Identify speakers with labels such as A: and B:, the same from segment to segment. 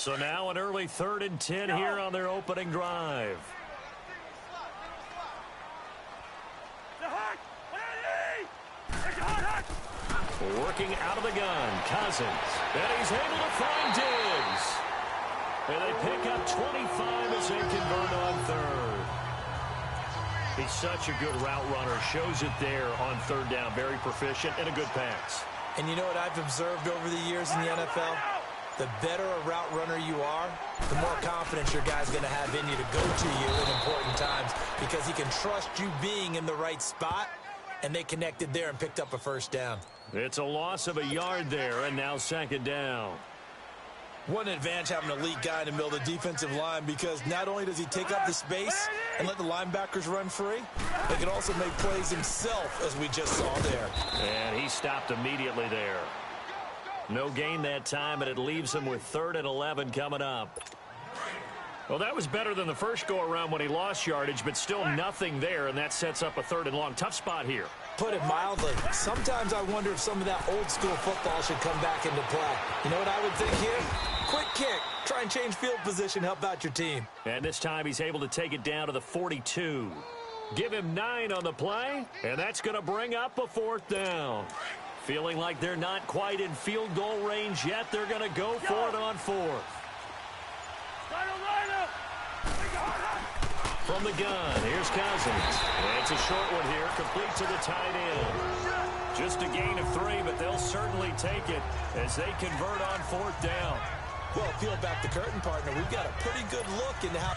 A: So now an early 3rd and 10 here on their opening drive. Working out of the gun, Cousins. And he's able to find Diggs. And they pick up 25 as they convert on 3rd. He's such a good route runner. Shows it there on 3rd down. Very proficient and a good pass.
B: And you know what I've observed over the years in the NFL? The better a route runner you are, the more confidence your guy's going to have in you to go to you in important times because he can trust you being in the right spot, and they connected there and picked up a 1st down.
A: It's a loss of a yard there, and now 2nd down.
B: One advantage having an elite guy in the middle of the defensive line because not only does he take up the space and let the linebackers run free, he can also make plays himself, as we just saw there.
A: And he stopped immediately there. No gain that time, and it leaves him with 3rd and 11 coming up. Well, that was better than the first go-around when he lost yardage, but still nothing there, and that sets up a 3rd and long. Tough spot here.
B: Put it mildly, sometimes I wonder if some of that old-school football should come back into play. You know what I would think here? Quick kick. Try and change field position, help out your team.
A: And this time he's able to take it down to the 42. Give him 9 on the play, and that's going to bring up a 4th down. Feeling like they're not quite in field goal range yet, they're going to go for it on 4th. From the gun, here's Cousins. And it's a short one here, complete to the tight end. Just a gain of 3, but they'll certainly take it as they convert on 4th down.
B: Well, peel back the curtain, partner. We've got a pretty good look into how...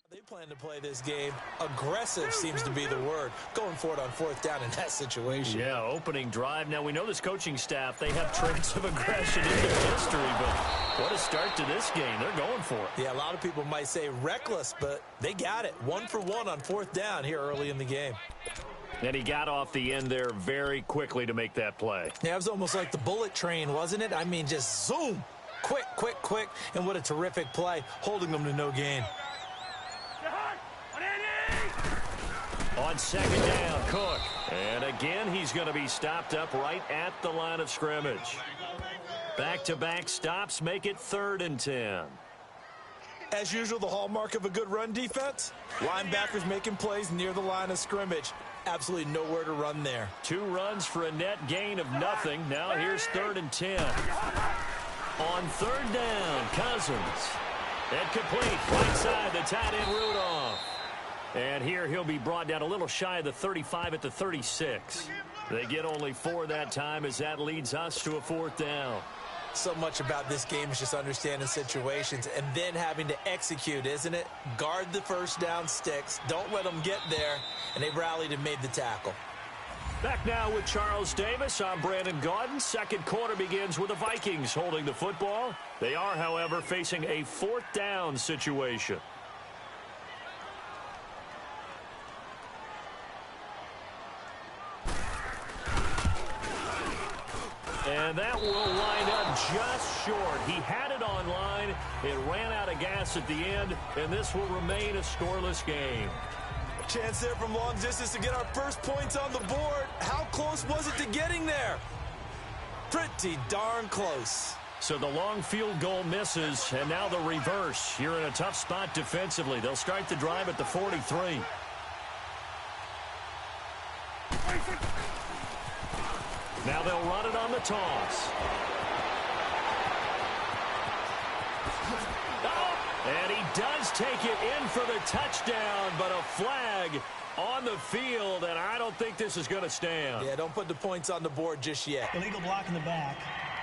B: They plan to play this game. Aggressive seems to be the word. Going for it on 4th down in that situation.
A: Yeah, opening drive. Now, we know this coaching staff, they have traits of aggression in their history, but what a start to this game. They're going for it.
B: Yeah, a lot of people might say reckless, but they got it. 1 for 1 on 4th down here early in the game.
A: And he got off the end there very quickly to make that play.
B: Yeah, it was almost like the bullet train, wasn't it? I mean, just zoom. Quick, quick, quick. And what a terrific play, holding them to no gain.
A: On 2nd down, Cook. And again, he's going to be stopped up right at the line of scrimmage. Back-to-back stops make it 3rd and 10.
B: As usual, the hallmark of a good run defense, linebackers making plays near the line of scrimmage. Absolutely nowhere to run there.
A: 2 runs for a net gain of nothing. Now here's 3rd and 10. On 3rd down, Cousins. And complete, right side, the tight end Rudolph. And here he'll be brought down a little shy of the 35 at the 36. They get only 4 that time as that leads us to a 4th down.
B: So much about this game is just understanding situations and then having to execute, isn't it? Guard the 1st down sticks. Don't let them get there. And they rallied and made the tackle.
A: Back now with Charles Davis. I'm Brandon Gaudin. 2nd quarter begins with the Vikings holding the football. They are, however, facing a 4th down situation. And that will line up just short. He had it on line. It ran out of gas at the end, and this will remain a scoreless game.
B: Chance there from long distance to get our first points on the board. How close was it to getting there? Pretty darn close.
A: So the long field goal misses, and now the reverse. You're in a tough spot defensively. They'll start the drive at the 43. Now they'll run it on the toss. And he does take it in for the touchdown, but a flag on the field, and I don't think this is going to stand.
B: Yeah, don't put the points on the board just yet.
C: Illegal block in the back.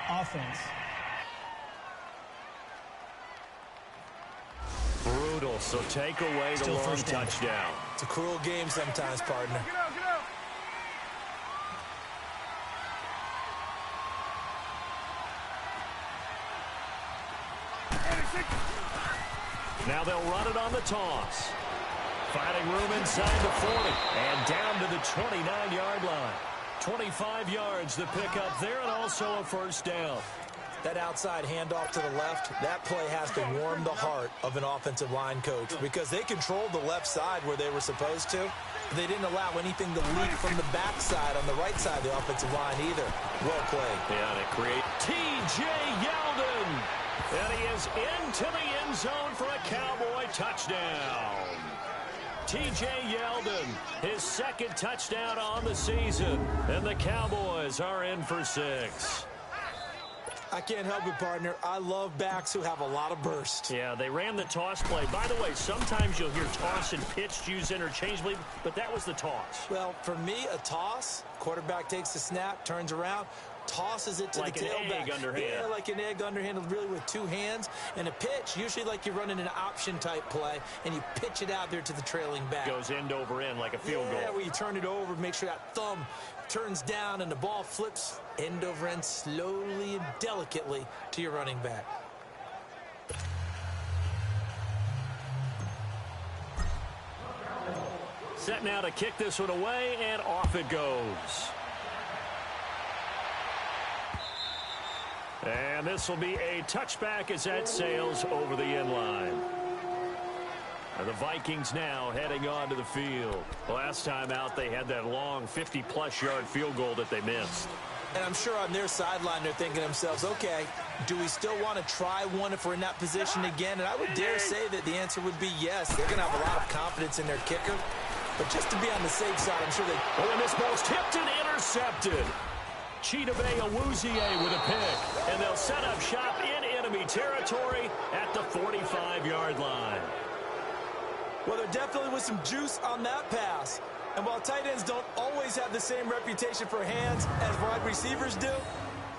C: Offense.
A: Brutal, so take away the long touchdown.
B: It's a cruel game sometimes, partner.
A: Now they'll run it on the toss. Finding room inside the 40 and down to the 29-yard line. 25 yards to pick up there, and also a first down.
B: That outside handoff to the left, that play has to warm the heart of an offensive line coach because they controlled the left side where they were supposed to. They didn't allow anything to leak from the backside on the right side of the offensive line either. Well played.
A: Yeah, they create T.J. Yeldon. And he is into the end zone for a Cowboy touchdown. T.J. Yeldon, his second touchdown on the season. And the Cowboys are in for 6.
B: I can't help it, partner. I love backs who have a lot of burst.
A: Yeah, they ran the toss play. By the way, sometimes you'll hear toss and pitch used interchangeably, but that was the toss.
B: Well, for me, a toss, quarterback takes the snap, turns around, tosses it to
A: like
B: the tailback.
A: Like an egg underhand.
B: Yeah, like an egg underhanded really with 2 hands. And a pitch, usually like you're running an option-type play, and you pitch it out there to the trailing back.
A: Goes end over end like a field goal.
B: Yeah, where you turn it over, make sure that thumb turns down, and the ball flips end over end slowly and delicately to your running back.
A: Set now to kick this one away, and off it goes. And this will be a touchback as that sails over the end line. And the Vikings now heading onto the field. Last time out, they had that long 50-plus yard field goal that they missed.
B: And I'm sure on their sideline, they're thinking to themselves, okay, do we still want to try one if we're in that position again? And I would dare say that the answer would be yes. They're going to have a lot of confidence in their kicker. But just to be on the safe side, I'm sure they...
A: Oh, and this ball's tipped and intercepted. Chidobe Awuzie with a pick. And they'll set up shop in enemy territory at the 45-yard line.
B: Well, there definitely was some juice on that pass. And while tight ends don't always have the same reputation for hands as wide receivers do,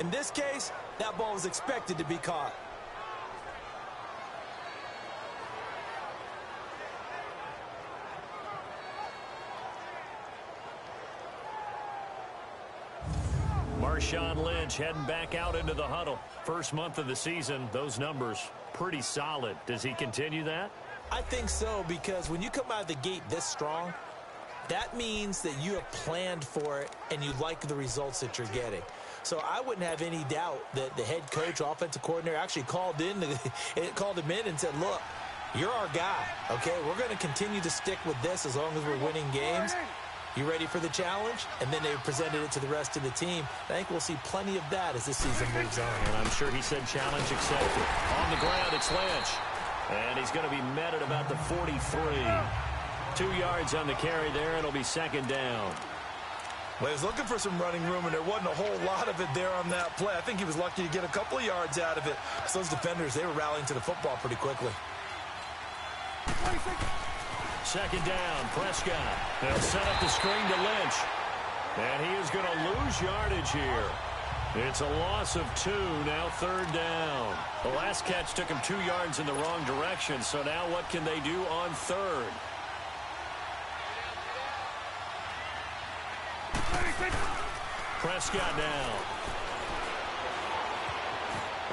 B: in this case, that ball was expected to be caught.
A: Marshawn Lynch heading back out into the huddle. First month of the season, those numbers pretty solid. Does he continue that?
B: I think so, because when you come out of the gate this strong, that means that you have planned for it and you like the results that you're getting. So I wouldn't have any doubt that the head coach, offensive coordinator, actually called him in and said, look, you're our guy, okay? We're going to continue to stick with this as long as we're winning games. You ready for the challenge? And then they presented it to the rest of the team. I think we'll see plenty of that as this season moves on.
A: And I'm sure he said challenge accepted. On the ground, it's Lynch. And he's going to be met at about the 43. 2 yards on the carry there, and it'll be second down.
B: Well, he was looking for some running room, and there wasn't a whole lot of it there on that play. I think he was lucky to get a couple of yards out of it. So those defenders, they were rallying to the football pretty quickly.
A: Second down, Prescott. They'll set up the screen to Lynch. And he is going to lose yardage here. It's a loss of 2, now third down. The last catch took him 2 yards in the wrong direction, so now what can they do on third? Prescott now.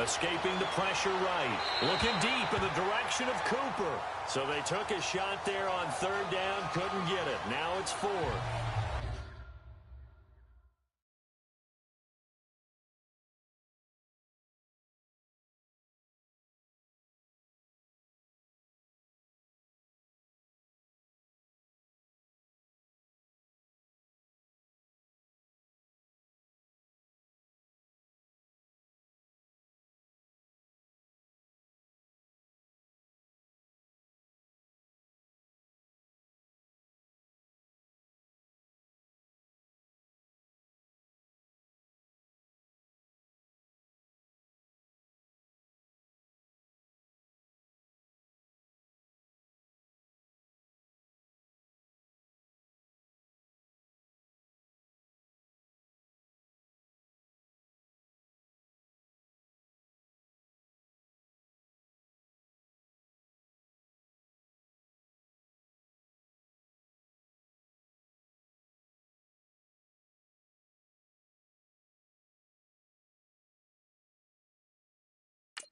A: Escaping the pressure right. Looking deep in the direction of Cooper. So they took a shot there on third down, couldn't get it. Now it's 4.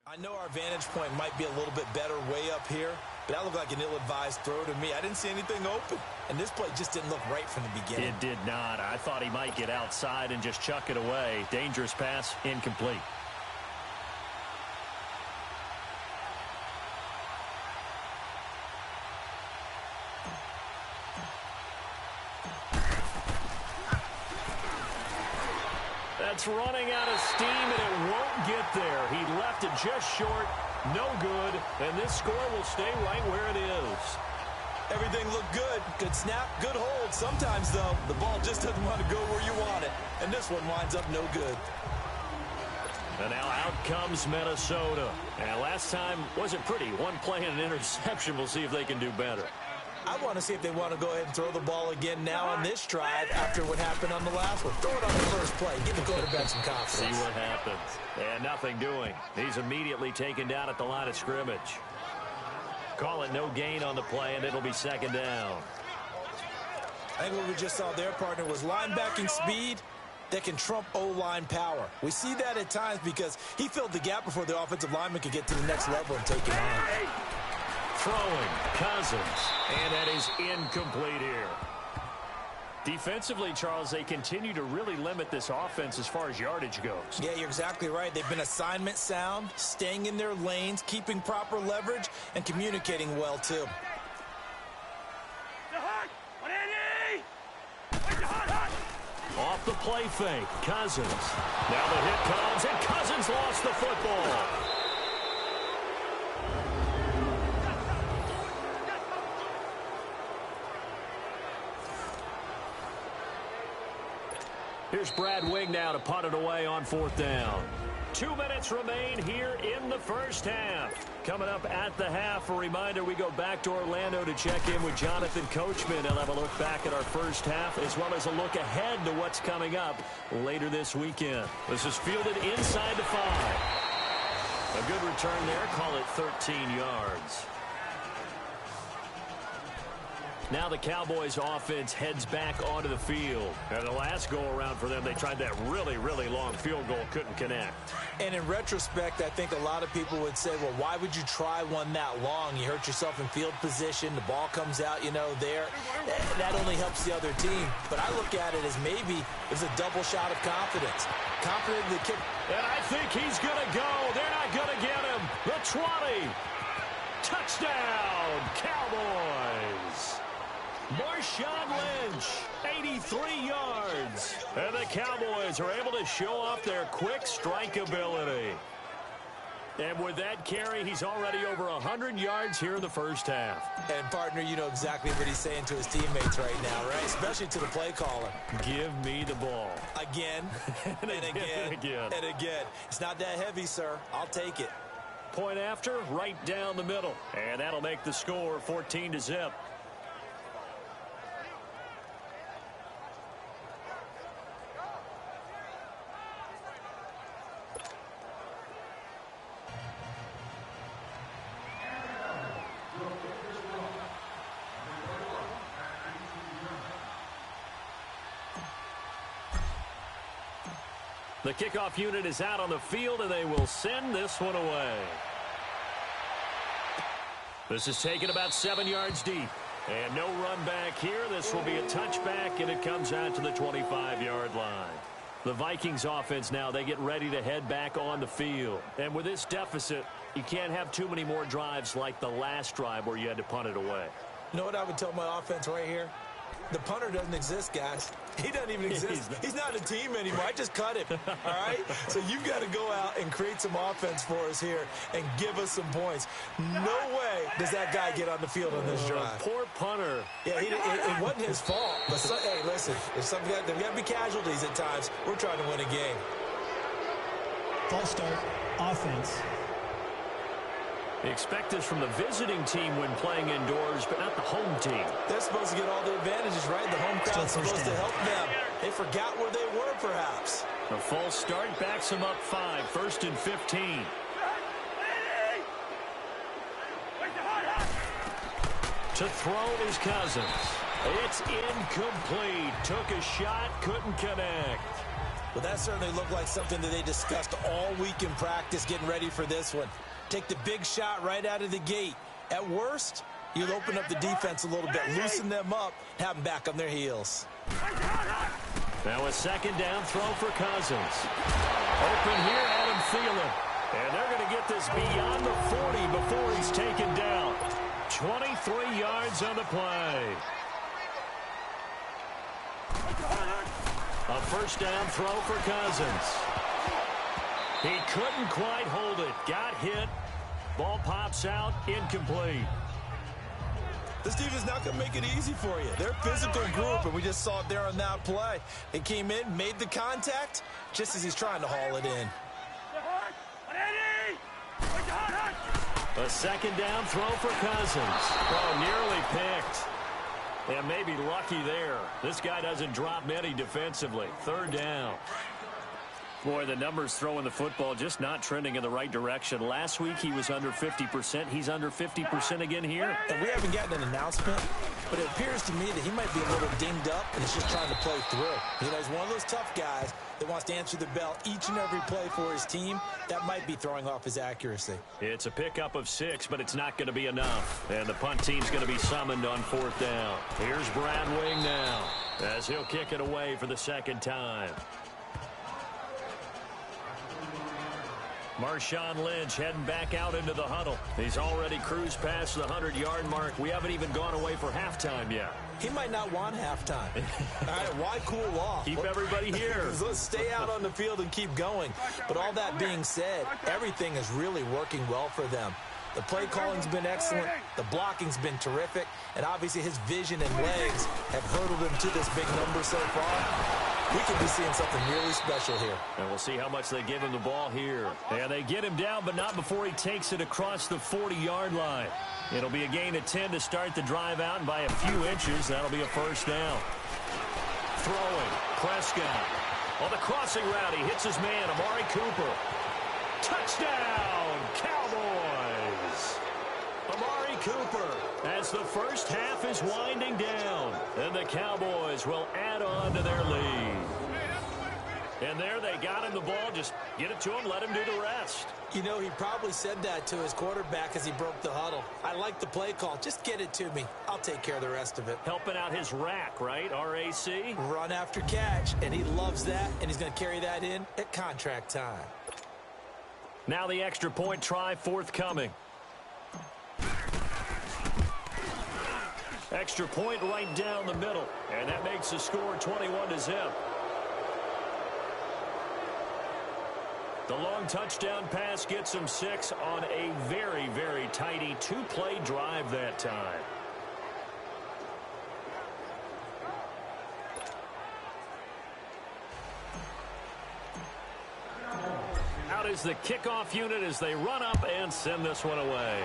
B: I know our vantage point might be a little bit better way up here, but that looked like an ill-advised throw to me. I didn't see anything open. and this play just didn't look right from the beginning.
A: It did not. I thought he might get outside and just chuck it away. Dangerous pass, incomplete. That's running out of steam, and it won't get there. He left it just short. No good, and this score will stay right where it is.
B: Everything looked good. Good snap, good hold. Sometimes, though, the ball just doesn't want to go where you want it, and this one winds up no good.
A: And now out comes Minnesota. And last time wasn't pretty. One play and an interception. We'll see if they can do better.
B: I want to see if they want to go ahead and throw the ball again now on this drive after what happened on the last one. Throw it on the first play. Give the quarterback some confidence.
A: See what happens. And nothing doing. He's immediately taken down at the line of scrimmage. Call it no gain on the play, and it'll be second down.
B: I think what we just saw there, partner, was linebacking speed that can trump O-line power. We see that at times because he filled the gap before the offensive lineman could get to the next level and take it on.
A: Throwing, Cousins, and that is incomplete here. Defensively, Charles, they continue to really limit this offense as far as yardage goes.
B: Yeah, you're exactly right. They've been assignment sound, staying in their lanes, keeping proper leverage, and communicating well, too.
A: Off the play fake, Cousins. Now the hit comes, and Cousins lost the football. Here's Brad Wing now to punt it away on fourth down. 2 minutes remain here in the first half. Coming up at the half, a reminder, we go back to Orlando to check in with Jonathan Coachman. He'll have a look back at our first half as well as a look ahead to what's coming up later this weekend. This is fielded inside the 5. A good return there. Call it 13 yards. Now the Cowboys offense heads back onto the field. And the last go-around for them, they tried that really, really long field goal, couldn't connect.
B: And in retrospect, I think a lot of people would say, well, why would you try one that long? You hurt yourself in field position. The ball comes out, there. That only helps the other team. But I look at it as maybe it's a double shot of confidence. Confident in the kick.
A: And I think he's going to go. They're not going to get him. The 20. Touchdown, Cowboys. Marshawn Lynch, 83 yards. And the Cowboys are able to show off their quick strike ability. And with that carry, he's already over 100 yards here in the first half.
B: And, partner, you know exactly what he's saying to his teammates right now, right? Especially to the play caller.
A: Give me the ball.
B: Again, and again. It's not that heavy, sir. I'll take it.
A: Point after, right down the middle. And that'll make the score 14-0. The kickoff unit is out on the field, and they will send this one away. This is taken about 7 yards deep. And no run back here. This will be a touchback, and it comes out to the 25-yard line. The Vikings offense now, they get ready to head back on the field. And with this deficit, you can't have too many more drives like the last drive where you had to punt it away.
B: You know what I would tell my offense right here? The punter doesn't exist, guys. He doesn't even exist. He's not a team anymore. I just cut him, all right? So you've got to go out and create some offense for us here and give us some points. No way does that guy get on the field on this drive.
A: Poor punter.
B: Yeah, it wasn't his fault. But hey, listen, there's got to be casualties at times. We're trying to win a game.
C: False start, offense.
A: Expect this from the visiting team when playing indoors, but not the home team.
B: They're supposed to get all the advantages, right? The home crowd's supposed to help them. They forgot where they were, perhaps.
A: The false start backs them up 5, 1st and 15. To throw is Cousins. It's incomplete. Took a shot, couldn't connect.
B: Well, that certainly looked like something that they discussed all week in practice getting ready for this one. Take the big shot right out of the gate. At worst, You'll open up the defense a little bit, loosen them up, have them back on their heels.
A: Now a second down throw for Cousins. Open here, Adam Thielen. And they're going to get this beyond the 40 before he's taken down. 23 yards on the play. A first down throw for Cousins. He couldn't quite hold it. Got hit. Ball pops out. Incomplete.
B: This defense is not going to make it easy for you. They're a physical group, and we just saw it there on that play. They came in, made the contact, just as he's trying to haul it in.
A: A second down throw for Cousins. Oh, nearly picked. And maybe lucky there. This guy doesn't drop many defensively. Third down. Boy, the numbers throwing the football just not trending in the right direction. Last week he was under 50%. He's under 50% again here.
B: And we haven't gotten an announcement, but it appears to me that he might be a little dinged up and he's just trying to play through. You know, he's one of those tough guys that wants to answer the bell each and every play for his team. That might be throwing off his accuracy.
A: It's a pickup of 6, but it's not going to be enough. And the punt team's going to be summoned on fourth down. Here's Brad Wing now as he'll kick it away for the second time. Marshawn Lynch heading back out into the huddle. He's already cruised past the 100-yard mark. We haven't even gone away for halftime yet.
B: He might not want halftime. All right, why cool off?
A: Keep everybody here.
B: Let's stay out on the field and keep going. But all that being said, everything is really working well for them. The play calling's been excellent. The blocking's been terrific. And obviously his vision and legs have hurdled him to this big number so far. We could be seeing something really special here.
A: And we'll see how much they give him the ball here. And they get him down, but not before he takes it across the 40-yard line. It'll be a gain of 10 to start the drive out, and by a few inches, that'll be a first down. Throwing, Prescott. On the crossing route, he hits his man, Amari Cooper. Touchdown, Cowboys! Amari Cooper, as the first half is winding down, and the Cowboys will add on to their lead. And there they got him the ball. Just get it to him, let him do the rest.
B: You know, he probably said that to his quarterback as he broke the huddle. I like the play call. Just get it to me. I'll take care of the rest of it.
A: Helping out his rack, right? R-A-C?
B: Run after catch, and he loves that, and he's going to carry that in at contract time.
A: Now the extra point try forthcoming. Extra point right down the middle, and that makes the score 21-0. The long touchdown pass gets him 6 on a very, very tidy 2-play drive that time. Out is the kickoff unit as they run up and send this one away.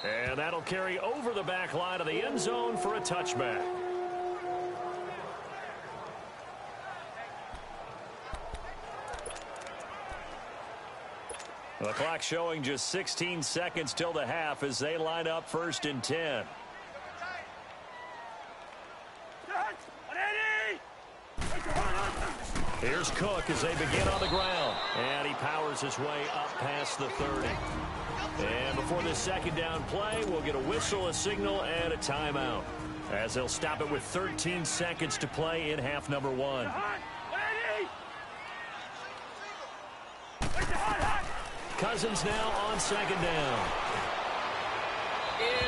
A: And that'll carry over the back line of the end zone for a touchback. The clock showing just 16 seconds till the half as they line up 1st and 10. Here's Cook as they begin on the ground. And he powers his way up past the 30. And before this second down play, we'll get a whistle, a signal, and a timeout, as they'll stop it with 13 seconds to play in half number 1. Cousins now on second down.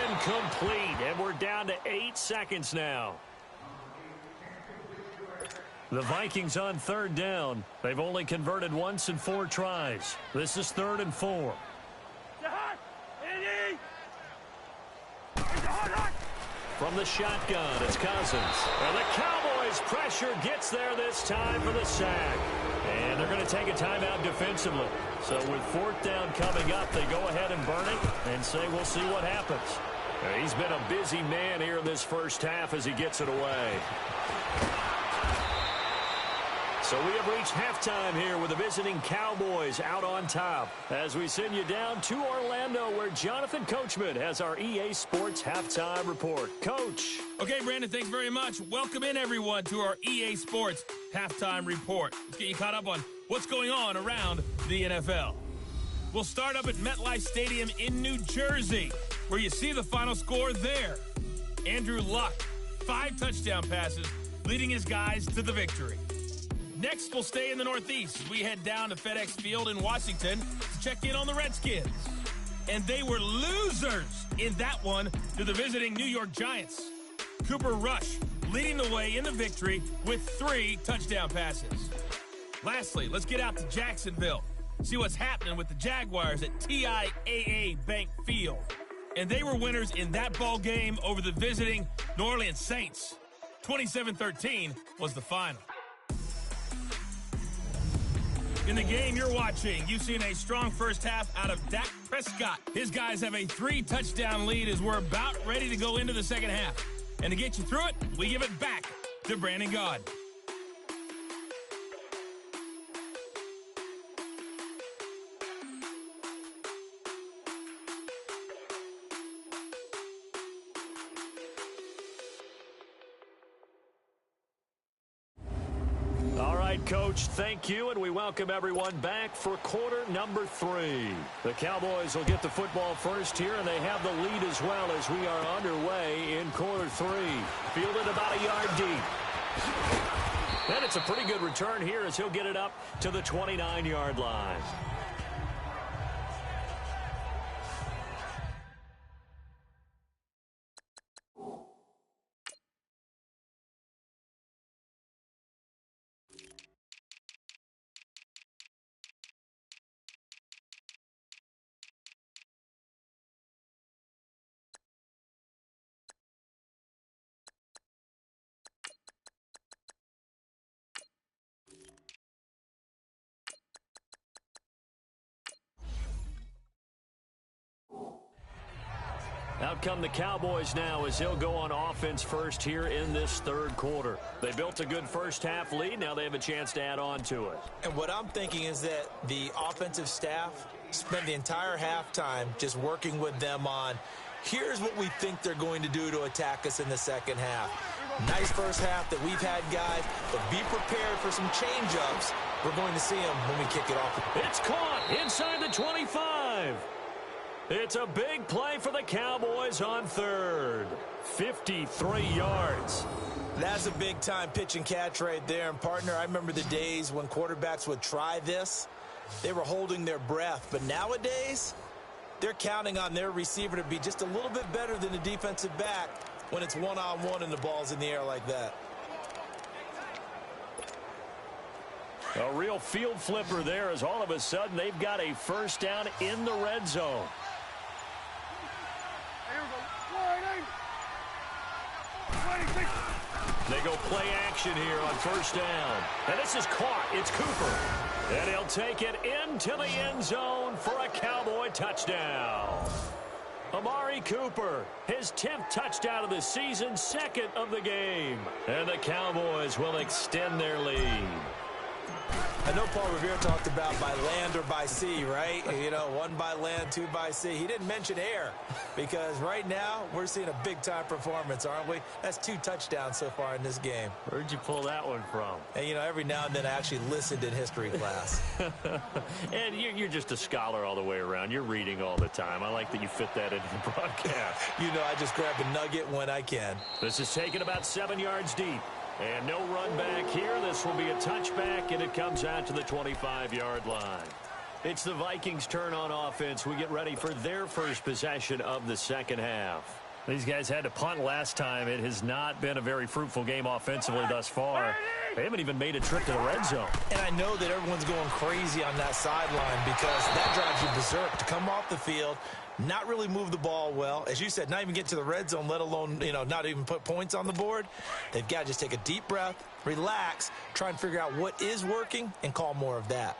A: Incomplete, and we're down to 8 seconds now. The Vikings on 3rd down. They've only converted once in 4 tries. This is 3rd and 4. From the shotgun, it's Cousins. And the Cowboys' pressure gets there this time for the sack. And they're going to take a timeout defensively. So with 4th down coming up, they go ahead and burn it and say we'll see what happens. He's been a busy man here in this first half as he gets it away. So we have reached halftime here with the visiting Cowboys out on top as we send you down to Orlando where Jonathan Coachman has our EA Sports Halftime Report. Coach.
D: Okay, Brandon, thanks very much. Welcome in, everyone, to our EA Sports Halftime Report. Let's get you caught up on what's going on around the NFL. We'll start up at MetLife Stadium in New Jersey, where you see the final score there. Andrew Luck, 5 touchdown passes, leading his guys to the victory. Next, we'll stay in the Northeast as we head down to FedEx Field in Washington to check in on the Redskins. And they were losers in that one to the visiting New York Giants. Cooper Rush leading the way in the victory with 3 touchdown passes. Lastly, let's get out to Jacksonville. See what's happening with the Jaguars at TIAA Bank Field. And they were winners in that ball game over the visiting New Orleans Saints. 27-13 was the final. In the game you're watching, you've seen a strong first half out of Dak Prescott. His guys have a 3-touchdown lead as we're about ready to go into the second half. And to get you through it, we give it back to Brandon Gaud.
A: Coach, thank you, and we welcome everyone back for quarter number 3. The Cowboys will get the football first here, and they have the lead as well as we are underway in quarter 3. Fielded about a yard deep. And it's a pretty good return here as he'll get it up to the 29-yard line. Out come the Cowboys now as they'll go on offense first here in this third quarter. They built a good first half lead. Now they have a chance to add on to it.
B: And what I'm thinking is that the offensive staff spent the entire halftime just working with them on, here's what we think they're going to do to attack us in the second half. Nice first half that we've had, guys, but be prepared for some change-ups. We're going to see them when we kick it off.
A: It's caught inside the 25. It's a big play for the Cowboys on third. 53 yards.
B: That's a big-time pitch and catch right there. And, partner, I remember the days when quarterbacks would try this. They were holding their breath. But nowadays, they're counting on their receiver to be just a little bit better than the defensive back when it's one-on-one and the ball's in the air like that.
A: A real field flipper there as all of a sudden they've got a first down in the red zone. They go play action here on first down. And this is caught. It's Cooper. And he'll take it into the end zone for a Cowboy touchdown. Amari Cooper, his 10th touchdown of the season, 2nd of the game. And the Cowboys will extend their lead.
B: I know Paul Revere talked about by land or by sea, right? You know, 1 by land, 2 by sea. He didn't mention air because right now we're seeing a big-time performance, aren't we? That's 2 touchdowns so far in this game.
A: Where'd you pull that one from?
B: And, you know, every now and then I actually listened in history class.
A: And you're just a scholar all the way around. You're reading all the time. I like that you fit that into the broadcast.
B: You know, I just grab a nugget when I can.
A: This is taken about 7 yards deep. And no run back here. This will be a touchback, and it comes out to the 25-yard line. It's the Vikings' turn on offense. We get ready for their first possession of the second half. These guys had to punt last time. It has not been a very fruitful game offensively thus far. They haven't even made a trip to the red zone.
B: And I know that everyone's going crazy on that sideline because that drives you berserk to come off the field, not really move the ball well. As you said, not even get to the red zone, let alone, you know, not even put points on the board. They've got to just take a deep breath, relax, try and figure out what is working and call more of that.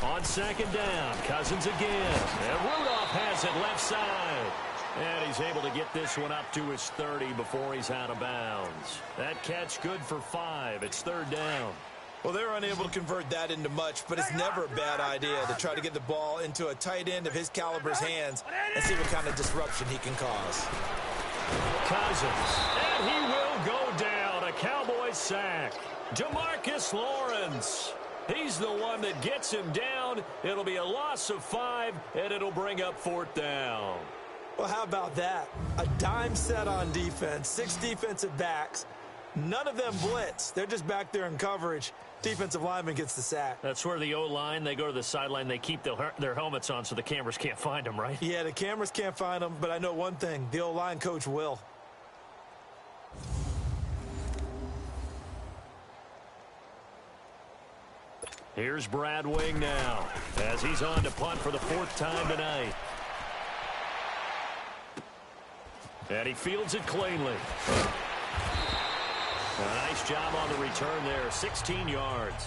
A: On second down, Cousins again. And Rudolph has it left side. And he's able to get this one up to his 30 before he's out of bounds. That catch good for 5. It's third down.
B: Well, they're unable to convert that into much, but it's never a bad idea to try to get the ball into a tight end of his caliber's hands and see what kind of disruption he can cause.
A: Cousins, and he will go down. A Cowboys a sack. DeMarcus Lawrence. He's the one that gets him down. It'll be a loss of 5, and it'll bring up 4th down.
B: Well, how about that? A dime set on defense, 6 defensive backs. None of them blitz. They're just back there in coverage. Defensive lineman gets the sack.
A: That's where the O-line, they go to the sideline, they keep their helmets on so the cameras can't find them, right?
B: Yeah, the cameras can't find them, but I know one thing. The O-line coach will.
A: Here's Brad Wing now as he's on to punt for the 4th time tonight. And he fields it cleanly. A nice job on the return there, 16 yards.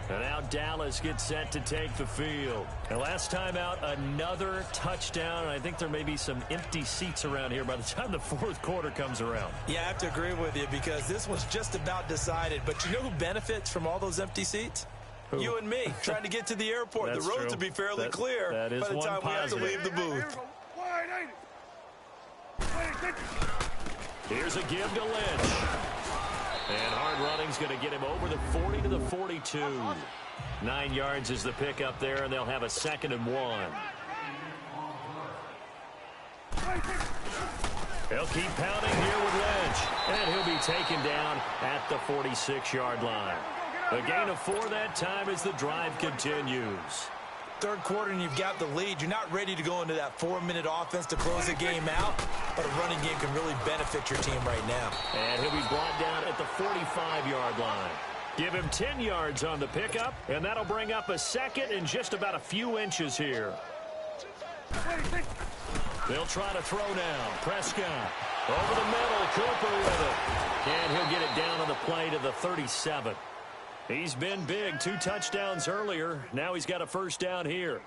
A: And now Dallas gets set to take the field. And last time out, another touchdown. And I think there may be some empty seats around here by the time the 4th quarter comes around.
B: Yeah, I have to agree with you because this one's just about decided. But you know who benefits from all those empty seats? Who? You and me, trying to get to the airport. The roads will be fairly clear
A: that is
B: by the time we have to leave the booth.
A: Here's a give to Lynch. And hard running's going to get him over the 40 to the 42. 9 yards is the pickup there, and they'll have a 2nd and 1. He'll keep pounding here with Lynch. And he'll be taken down at the 46-yard line. A gain of 4 that time as the drive continues.
B: 3rd quarter and you've got the lead. You're not ready to go into that 4-minute offense to close the game out, but a running game can really benefit your team right now.
A: And he'll be brought down at the 45-yard line. Give him 10 yards on the pickup, and that'll bring up a 2nd and just about a few inches here. They'll try to throw now. Prescott over the middle. Cooper with it. And he'll get it down on the play to the 37. He's been big, 2 touchdowns earlier. Now he's got a 1st down here.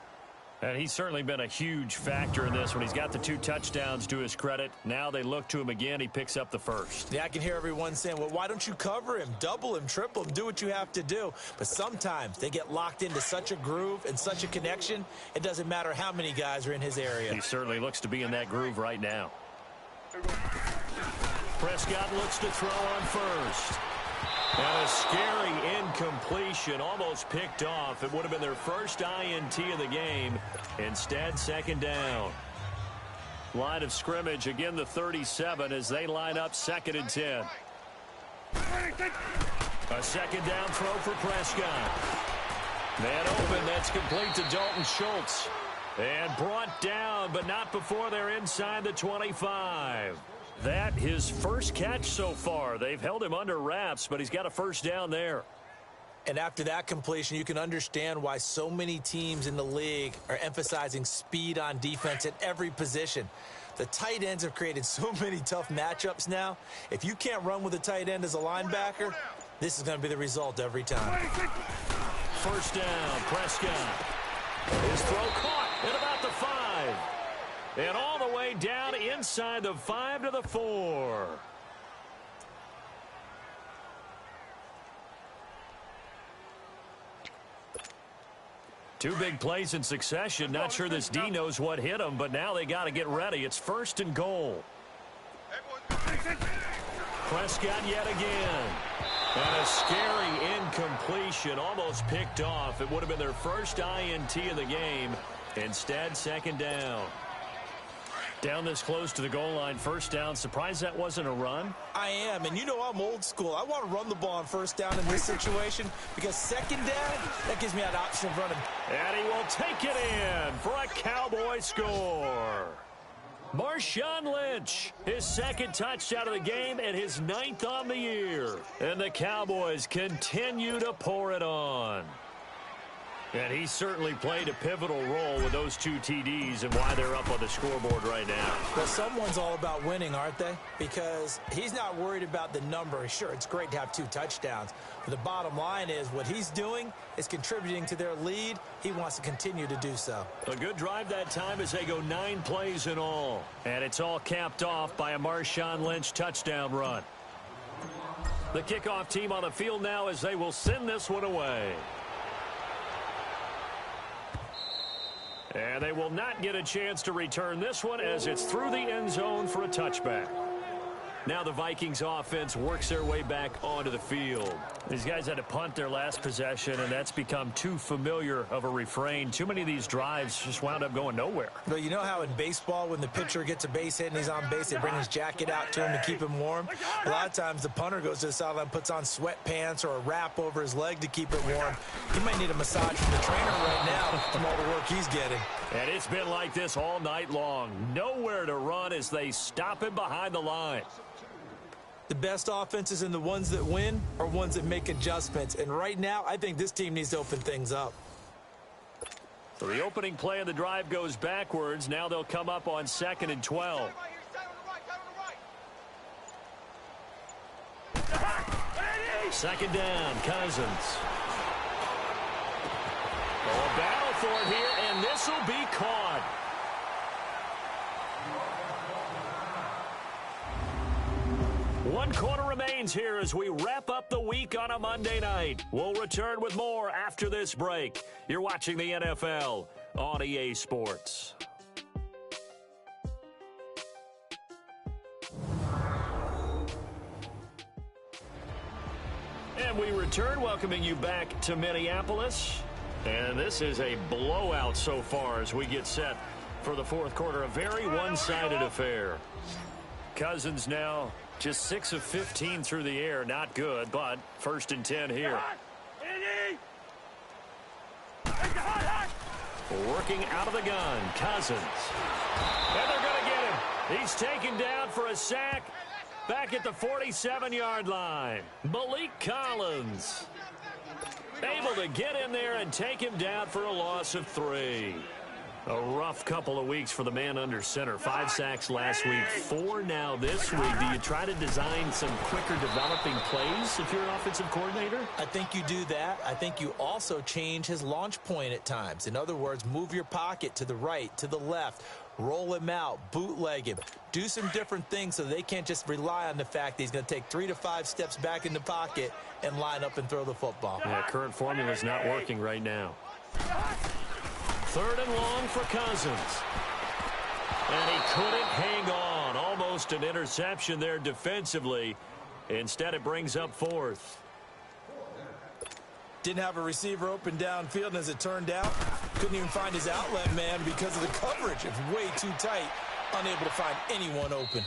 A: And he's certainly been a huge factor in this when he's got the 2 touchdowns to his credit. Now they look to him again. He picks up the 1st.
B: Yeah, I can hear everyone saying, well, why don't you cover him, double him, triple him, do what you have to do. But sometimes they get locked into such a groove and such a connection, it doesn't matter how many guys are in his area.
A: He certainly looks to be in that groove right now. Prescott looks to throw on 1st. And a scary incompletion, almost picked off. It would have been their first INT of the game. Instead, 2nd down. Line of scrimmage, again the 37 as they line up 2nd and 10. A 2nd down throw for Prescott. Man open, that's complete to Dalton Schultz. And brought down, but not before they're inside the 25. That his 1st catch so far. They've held him under wraps, but he's got a 1st down there.
B: And after that completion, you can understand why so many teams in the league are emphasizing speed on defense at every position. The tight ends have created so many tough matchups now. If you can't run with a tight end as a linebacker, this is going to be the result every time.
A: 1st down, Prescott. His throw caught at about the 5. And all the way down inside the 5 to the 4. Two big plays in succession. Not sure this D knows what hit him, but now they got to get ready. It's 1st and goal. Prescott yet again. And a scary incompletion, almost picked off. It would have been their first INT of the game. Instead, 2nd down. Down this close to the goal line, 1st down. Surprised that wasn't a run?
B: I am, and you know I'm old school. I want to run the ball on 1st down in this situation because 2nd down, that gives me that option of running.
A: And he will take it in for a Cowboy score. Marshawn Lynch, his 2nd touchdown of the game and his 9th on the year. And the Cowboys continue to pour it on. And he certainly played a pivotal role with those 2 TDs and why they're up on the scoreboard right now.
B: Well, someone's all about winning, aren't they? Because he's not worried about the number. Sure, it's great to have 2 touchdowns. But the bottom line is what he's doing is contributing to their lead. He wants to continue to do so.
A: A good drive that time as they go 9 plays in all. And it's all capped off by a Marshawn Lynch touchdown run. The kickoff team on the field now as they will send this one away. And they will not get a chance to return this one as it's through the end zone for a touchback. Now the Vikings offense works their way back onto the field. These guys had to punt their last possession, and that's become too familiar of a refrain. Too many of these drives just wound up going nowhere.
B: But you know how in baseball, when the pitcher gets a base hit and he's on base, they bring his jacket out to him to keep him warm? A lot of times the punter goes to the sideline, puts on sweatpants or a wrap over his leg to keep it warm. He might need a massage from the trainer right now from all the work he's getting.
A: And it's been like this all night long. Nowhere to run as they stop him behind the line.
B: The best offenses and the ones that win are ones that make adjustments. And right now, I think this team needs to open things up.
A: So the opening play of the drive goes backwards. Now they'll come up on 2nd and 12. Second down, Cousins. Oh, a battle for it here, and this will be caught. One quarter remains here as we wrap up the week on a Monday night. We'll return with more after this break. You're watching the NFL on EA Sports. And we return, welcoming you back to Minneapolis. And this is a blowout so far as we get set for the fourth quarter. A very one-sided affair. Cousins now just 6 of 15 through the air. Not good, but 1st and 10 here. Working out of the gun, Cousins. And they're going to get him. He's taken down for a sack back at the 47-yard line. Malik Collins able to get in there and take him down for a loss of 3. A rough couple of weeks for the man under center. 5 sacks last week, 4 now this week. Do you try to design some quicker developing plays if you're an offensive coordinator?
B: I think you do that. I think you also change his launch point at times. In other words, move your pocket to the right, to the left, roll him out, bootleg him. Do some different things so they can't just rely on the fact that he's going to take 3 to 5 steps back in the pocket and line up and throw the football.
A: Yeah, current formula is not working right now. 3rd and long for Cousins. And he couldn't hang on. Almost an interception there defensively. Instead, it brings up 4th.
B: Didn't have a receiver open downfield, and as it turned out, couldn't even find his outlet man because of the coverage. It was way too tight, unable to find anyone open.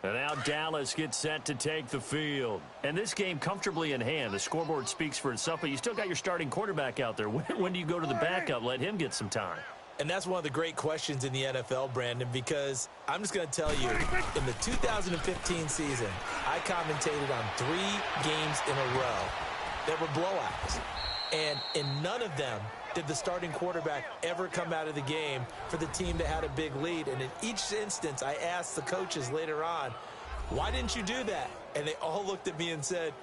A: And now Dallas gets set to take the field. And this game comfortably in hand. The scoreboard speaks for itself, but you still got your starting quarterback out there. When do you go to the backup? Let him get some time.
B: And that's one of the great questions in the NFL, Brandon, because I'm just going to tell you, in the 2015 season, I commentated on 3 games in a row that were blowouts. And in none of them did the starting quarterback ever come out of the game for the team that had a big lead. And in each instance, I asked the coaches later on, why didn't you do that? And they all looked at me and said,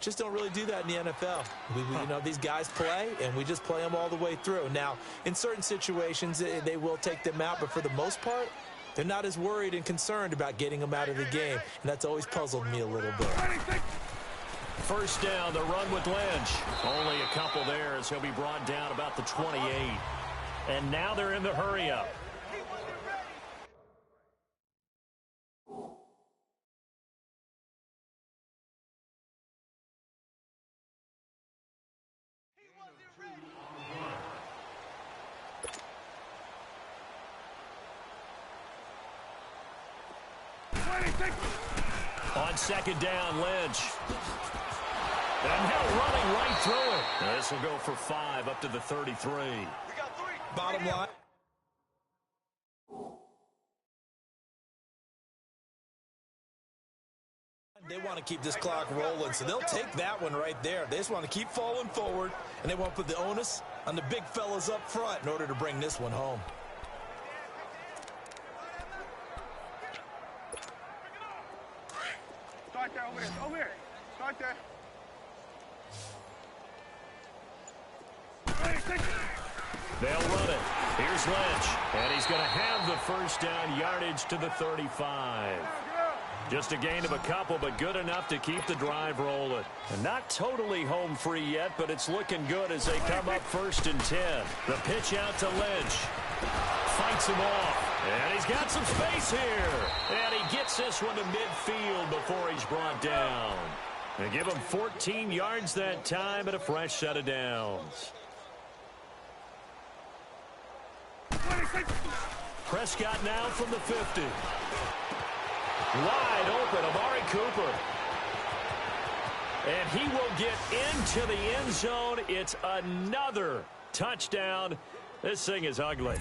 B: just don't really do that in the NFL. You know, these guys play, and we just play them all the way through. Now, in certain situations, they will take them out, but for the most part, they're not as worried and concerned about getting them out of the game, and that's always puzzled me a little bit.
A: 1st down, the run with Lynch. Only a couple there as he'll be brought down about the 28. And now they're in the hurry-up. On 2nd down, Lynch. And now running right through it. This will go for 5 up to the 33.
B: Bottom line. They want to keep this clock rolling, so they'll take that one right there. They just want to keep falling forward, and they want to put the onus on the big fellas up front in order to bring this one home.
E: Start there, over here. Start there.
A: They'll run it. Here's Lynch. And he's going to have the 1st down, yardage to the 35. Just a gain of a couple, but good enough to keep the drive rolling. And not totally home free yet, but it's looking good as they come up 1st and 10. The pitch out to Lynch. Fights him off. And he's got some space here. And he gets this one to midfield before he's brought down. They give him 14 yards that time and a fresh set of downs. Prescott now from the 50. Wide open, Amari Cooper. And he will get into the end zone. It's another touchdown. This thing is ugly.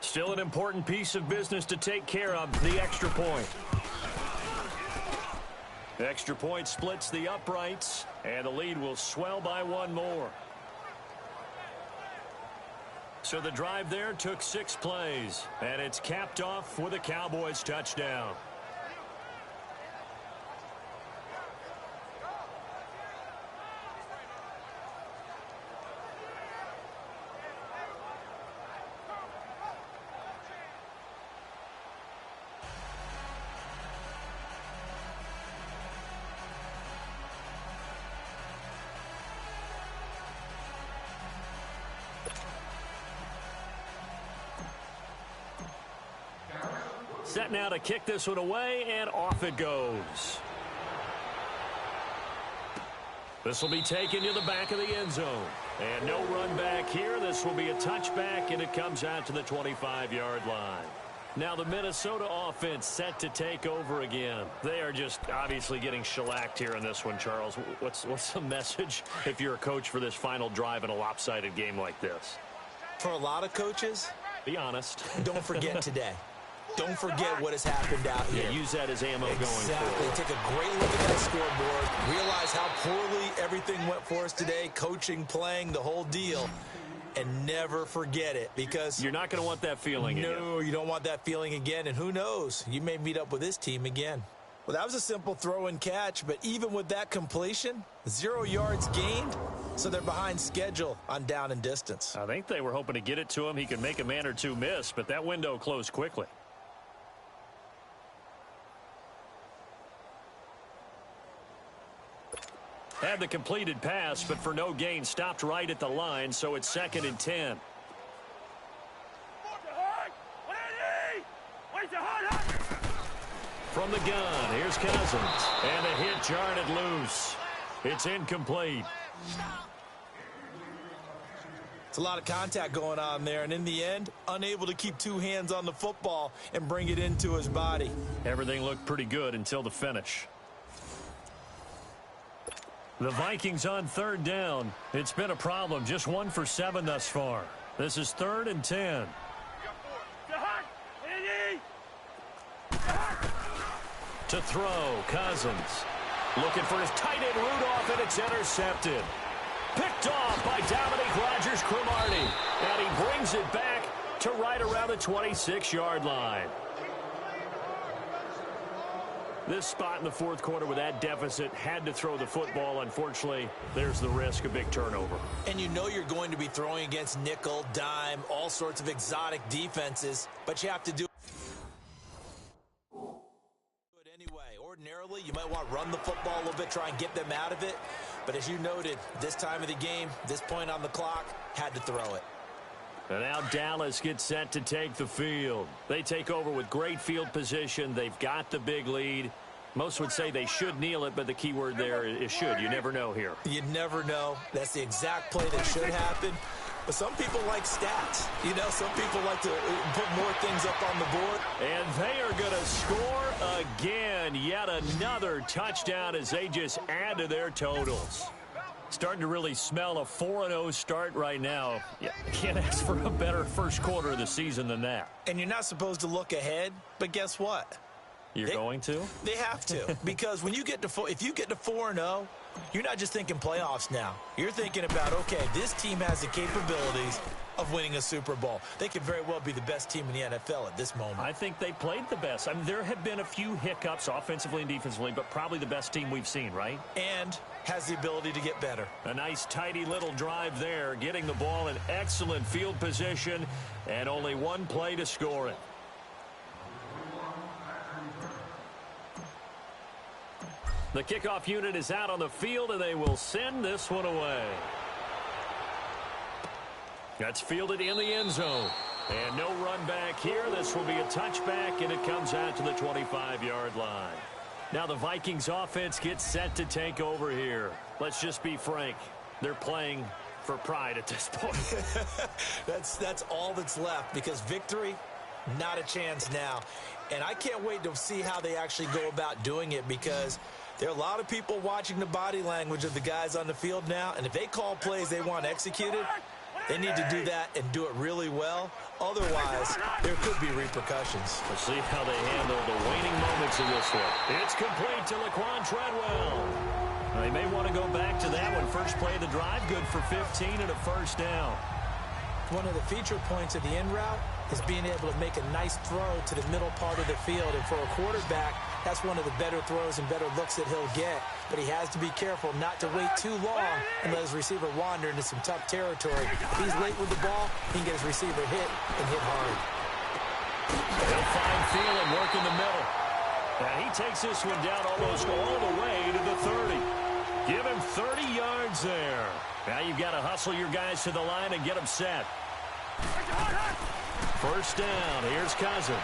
A: Still an important piece of business to take care of, the extra point. The extra point splits the uprights, and the lead will swell by one more. So the drive there took 6 plays, and it's capped off with a Cowboys touchdown. Set now to kick this one away, and off it goes. This will be taken to the back of the end zone. And no run back here. This will be a touchback, and it comes out to the 25-yard line. Now the Minnesota offense set to take over again. They are just obviously getting shellacked here in this one, Charles. What's the message if you're a coach for this final drive in a lopsided game like this?
B: For a lot of coaches,
A: be honest.
B: Don't forget today. Don't forget what has happened out here.
A: Yeah, use that as ammo going forward.
B: Exactly. Take a great look at that scoreboard. Realize how poorly everything went for us today. Coaching, playing, the whole deal. And never forget it, because
A: you're not going to want that feeling again.
B: No, you don't want that feeling again. And who knows? You may meet up with this team again. Well, that was a simple throw and catch, but even with that completion, 0 yards gained, so they're behind schedule on down and distance.
A: I think they were hoping to get it to him. He could make a man or two miss, but that window closed quickly. Had the completed pass, but for no gain, stopped right at the line, so it's 2nd and 10. From the gun, here's Cousins. And the hit jarred it loose. It's incomplete.
B: It's a lot of contact going on there, and in the end, unable to keep 2 hands on the football and bring it into his body.
A: Everything looked pretty good until the finish. The Vikings on 3rd down. It's been a problem. Just 1 for 7 thus far. This is 3rd and 10. To throw, Cousins. Looking for his tight end Rudolph, and it's intercepted. Picked off by Dominique Rodgers-Cromartie. And he brings it back to right around the 26-yard line. This spot in the 4th quarter with that deficit, had to throw the football. Unfortunately, there's the risk of big turnover.
B: And you know you're going to be throwing against nickel, dime, all sorts of exotic defenses, but you have to do it anyway. Ordinarily, you might want to run the football a little bit, try and get them out of it. But as you noted, this time of the game, this point on the clock, had to throw it.
A: And now Dallas gets set to take the field. They take over with great field position. They've got the big lead. Most would say they should kneel it, but the key word there is should. You never know here.
B: You never know. That's the exact play that should happen. But some people like stats. You know, some people like to put more things up on the board.
A: And they are going to score again. Yet another touchdown as they just add to their totals. Starting to really smell a 4-0 start right now. You can't ask for a better first quarter of the season than that.
B: And you're not supposed to look ahead, but guess what?
A: You're going to?
B: They have to. Because when you get to if you get to 4-0, you're not just thinking playoffs now. You're thinking about, okay, this team has the capabilities of winning a Super Bowl. They could very well be the best team in the NFL at this moment.
A: I think they played the best. I mean, there have been a few hiccups offensively and defensively, but probably the best team we've seen, right?
B: And has the ability to get better.
A: A nice, tidy little drive there, getting the ball in excellent field position, and only one play to score it. The kickoff unit is out on the field, and they will send this one away. That's fielded in the end zone. And no run back here. This will be a touchback, and it comes out to the 25-yard line. Now the Vikings offense gets set to take over here. Let's just be frank. They're playing for pride at this point.
B: That's all that's left, because victory, not a chance now. And I can't wait to see how they actually go about doing it, because there are a lot of people watching the body language of the guys on the field now, and if they call plays they want executed, they need to do that and do it really well. Otherwise, there could be repercussions.
A: Let's see how they handle the waning moments in this one. It's complete to Laquan Treadwell. They may want to go back to that one. First play of the drive, good for 15 and a first down.
B: One of the feature points of the end route is being able to make a nice throw to the middle part of the field. And for a quarterback, that's one of the better throws and better looks that he'll get. But he has to be careful not to wait too long and let his receiver wander into some tough territory. If he's late with the ball, he can get his receiver hit and hit hard.
A: He'll find Thielen working the middle. And he takes this one down almost all the way to the 30. Give him 30 yards there. Now you've got to hustle your guys to the line and get them set. First down. Here's Cousins.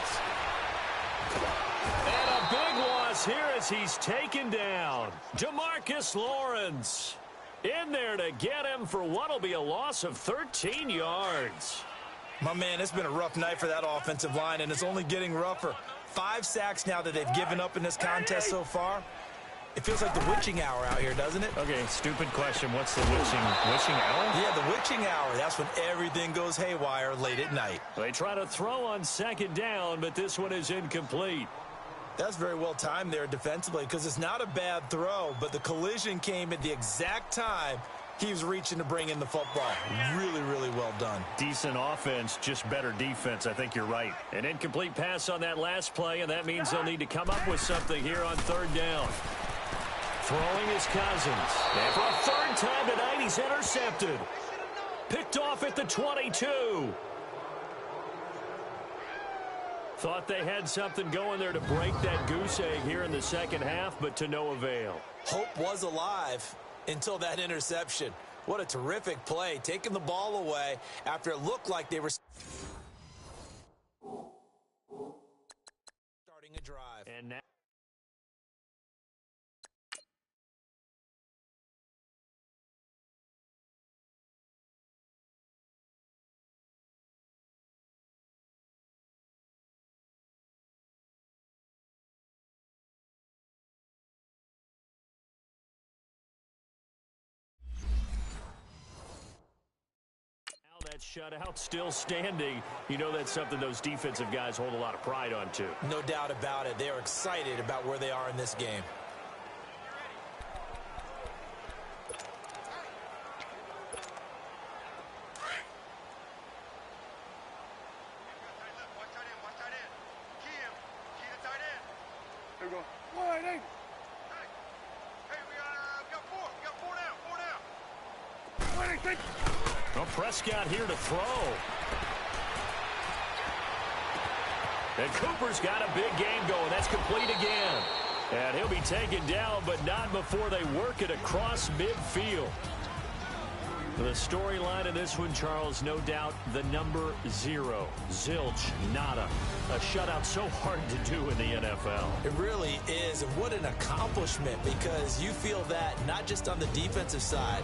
A: And a big loss here as he's taken down. Demarcus Lawrence in there to get him for what will be a loss of 13 yards.
B: My man, it's been a rough night for that offensive line, and it's only getting rougher. 5 sacks now that they've given up in this contest so far. It feels like the witching hour out here, doesn't it?
A: Okay, stupid question. What's the witching hour?
B: Yeah, the witching hour. That's when everything goes haywire late at night.
A: They try to throw on second down, but this one is incomplete.
B: That's very well timed there defensively, because it's not a bad throw, but the collision came at the exact time he was reaching to bring in the football. Really, really well done.
A: Decent offense, just better defense. I think you're right. An incomplete pass on that last play, and that means they'll need to come up with something here on third down. Throwing is Cousins. And for a third time tonight, he's intercepted. Picked off at the 22. Thought they had something going there to break that goose egg here in the second half, but to no avail.
B: Hope was alive until that interception. What a terrific play, taking the ball away after it looked like they were starting a drive.
A: And now that shutout still standing. You know that's something those defensive guys hold a lot of pride on, too.
B: No doubt about it. They are excited about where they are in this game.
E: There we go. Wide eight. Hey, we got four now. Wide eight.
A: Well, Prescott here to throw. And Cooper's got a big game going. That's complete again. And he'll be taken down, but not before they work it across midfield. The storyline of this one, Charles, no doubt the number 0. Zilch, nada. A shutout so hard to do in the NFL.
B: It really is, and what an accomplishment, because you feel that not just on the defensive side,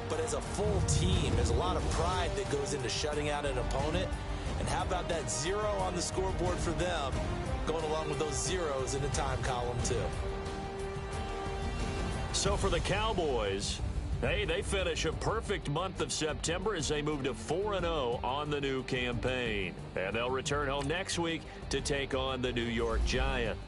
B: but as a full team. There's a lot of pride that goes into shutting out an opponent. And how about that 0 on the scoreboard for them, going along with those zeros in the time column, too.
A: So for the Cowboys, hey, they finish a perfect month of September as they move to 4-0 on the new campaign. And they'll return home next week to take on the New York Giants.